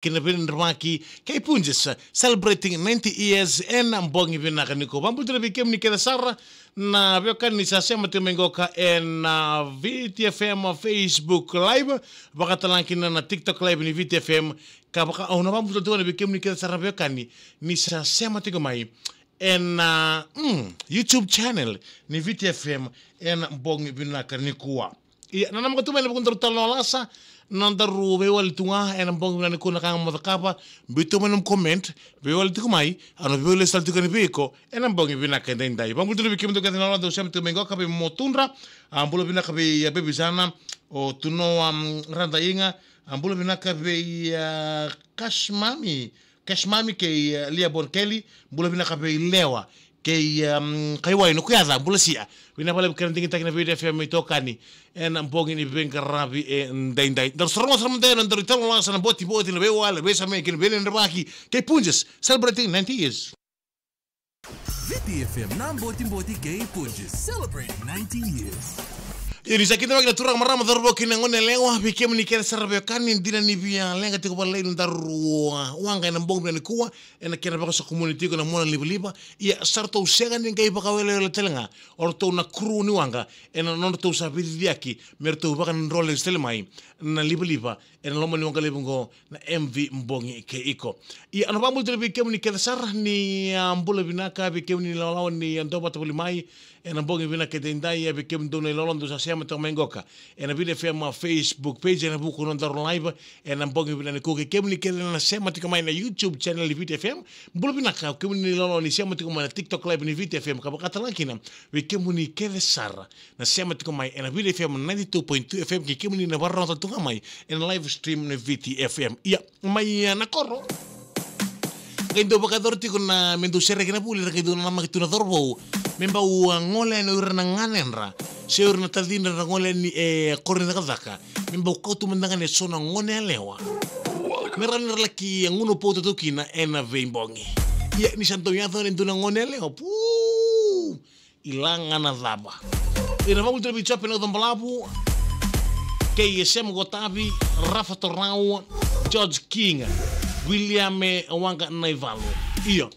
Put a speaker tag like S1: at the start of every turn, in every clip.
S1: Kinabin Ramaki, K Punjas, celebrating 90 years and Mbongi Vinakaniko. Bambutra became Nikeda Sara, na Viokan Nisasema Timengoka and VTFM Facebook Live, Bakatalankina na TikTok Live ni VTFM, Kabaka Onabambutra became Nikeda Sara Viokani, Nisasema Tigomai, and YouTube channel ni VTFM and Mbongi Vinakanikuwa. Nanamkatuma ni Buntalasa. Nandaru bewal tunga en bong na ko nakang matakapa bito manum comment bewal tikumai ano bewal saltu kan biko en bong bina kenden dai bang butu bikim to katina do sem to mengo kape motunra ambulo bina kape ya bebisana o tuno randa inga ambulo bina kape kashmami ke lia borkeli bulo bina kape lewa ke kaiwai no kuyaza bulo sia bina pala kan tingi takina video FM to kani en ambong ini benka rabi ndai dar sorong sorong ndai ndar talo lansa na boti na bewala besa me kin benen rabaki ke punjes celebrating 90 years
S2: VTFM nam boti ke punjes celebrating 90 years.
S1: Ini sakit lagi turang marama darbo kini ngone lewa bikem ni kera sarbe kani dina ni bia lenga tiko balai ndaru wanga ina mbong bina kuwa ena kera baka sa community ko na mona liba ia sarto usega ni ngai baka wele le telenga orto na kru ni wanga ena non to sa bidiaki merto baka nrole stelemai na liba ena loma ni wanga lebungo na MV mbongi ke iko ia ano bambu tele bikem ni kera sar ni ambula binaka bikem ni lawan ni andoba tabulimai ena mbongi bina ke tendai ya bikem dona lolondo sa sema to mengoka ena vile fema Facebook page ena buku non dar live ena mbongi bina ni koke kemni kele na sema tika mai na YouTube channel ni VTFM mbolo bina ka kemni lolo ni sema tika mai na TikTok live ni VTFM ka bakata lankina we kemni kele sara na sema tika mai ena VTFM 92.2 FM ki kemni na barra ta tika mai ena live stream ni VTFM ia mai na korro kaindo bakador tiko na mendo sere kena puli kaindo na nama kituna dorbo memba ngole no urna nganenra se urna tadina ngole ni korina kadaka memba ko tu mandanga ne sona ngone lewa meran laki nguno poto tukina ena veimbongi ya ni santo ya thon nduna ngone lewa pu ilanga na daba ina vamos ter bicho pelo dombalabu ke yesem gotabi Rafa Tornau George King William Wanga Naivalo iyo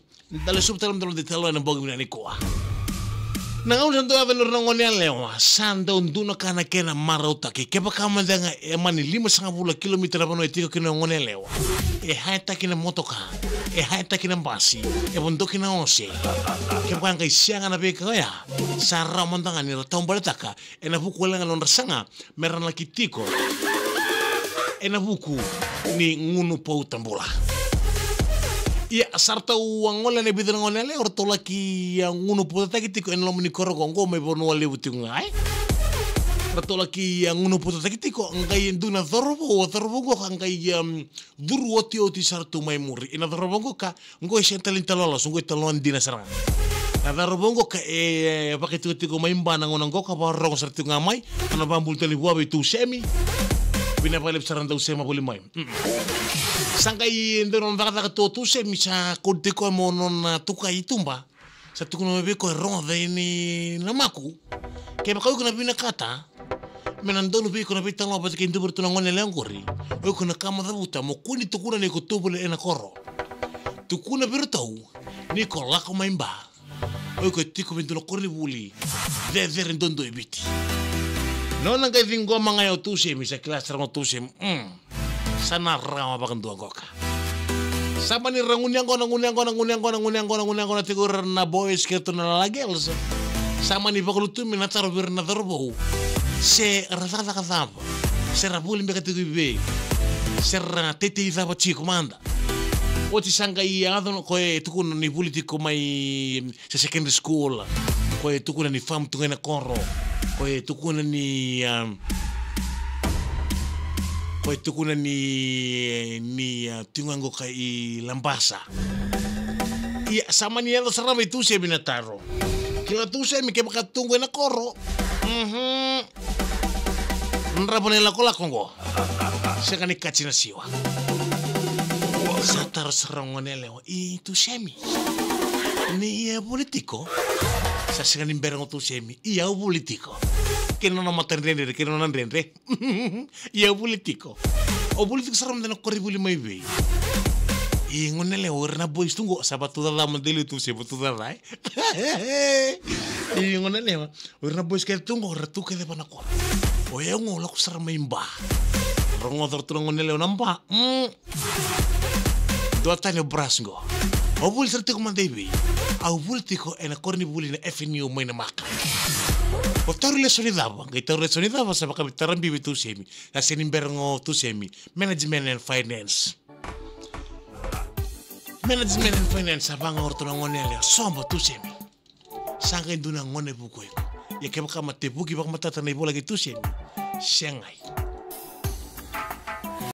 S1: dale subtalam dalo de telo na bogi na nikoa Nangau santo ya venur nangone lewa sanda unduna kana kena marauta ke baka mandanga mani 5,5 kilometer bano etiko kena ngone lewa haita kina motoka haita kina basi bondo kina ose ke baka ngai sianga na beka ya sarra mandanga ni ratombale taka ena buku lenga lon rasanga meran lakitiko ena buku ni ngunu pou tambola ia sarta uangola ne bidra ngolele ortola ki ngunu puta kitiko en lomni korogo ngo me bono le butinga ai ortola ki ngunu puta kitiko ngai nduna dorbo go ngai duru oti sartu mai muri ina dorbo ka ngo sentalin talolos ngo talon dina sarang na dorbo ka paketu tiko mai mbana ngona ngo ka barong sartu ngamai ana bambul tali buabe tu semi bina pale saranda usema boli mai Sangai nderon vaka to se misa kodde ko monon tuka itumba sa tukuno be ko ronde ni namaku ke ba ko na bina kata menandonu be ko na bitalo ba ke nduburtu ngone lengori o ko na kama da buta mo kuni tukuna ne ko tubule ena koro tukuna birtau ni ko la ko maimba o ko tiko bintu korri buli de ndondo ebiti nona ngai vingo manga yo tuse misa class rango tuse sana rama bakandua goka sama ni rangunyang tigur na boys ketu na lagels sama ni bakulutu minataro birna dorbo se rata kadab se rabuli mbeka tigibe se tete izaba chico manda oti sanga ia adon ko tukuna ni politiko mai se secondary school ko tukuna ni fam tungena korro ko tukuna ni Koe tukuna ni tungango kai lambasa. Ia sama ni elo sarama itu se binataro. Kila tu se mi ke baka tunggu na koro. Nrabone la kola kongo. Se kani kachina siwa. Satar sarangone lewa itu semi. Ni politiko. Sa se kani berango tu semi. Ia politiko. Que no maternere, que no nandrendre. Ia politiko. o politik saram dana koribuli mai be e ngonele orna boys tungo sabatu da mandeli tu se butu da dai e ngonele orna boys ke tungo ratu ke de bana ko o e ngola ku saram mai mba rongo tortu ngonele namba do tani brasngo o bul serti ko mandei be au bultiko ena korni buli na FNU mai na maka o taru le sonidava ngai taru le sonidava sa baka tarambi bitu semi la senimberango tu semi management and finance abanga orto na ngonele sombo tu semi sanga induna ngone buko ya ke baka mate buki baka matata na ibola gitu semi sengai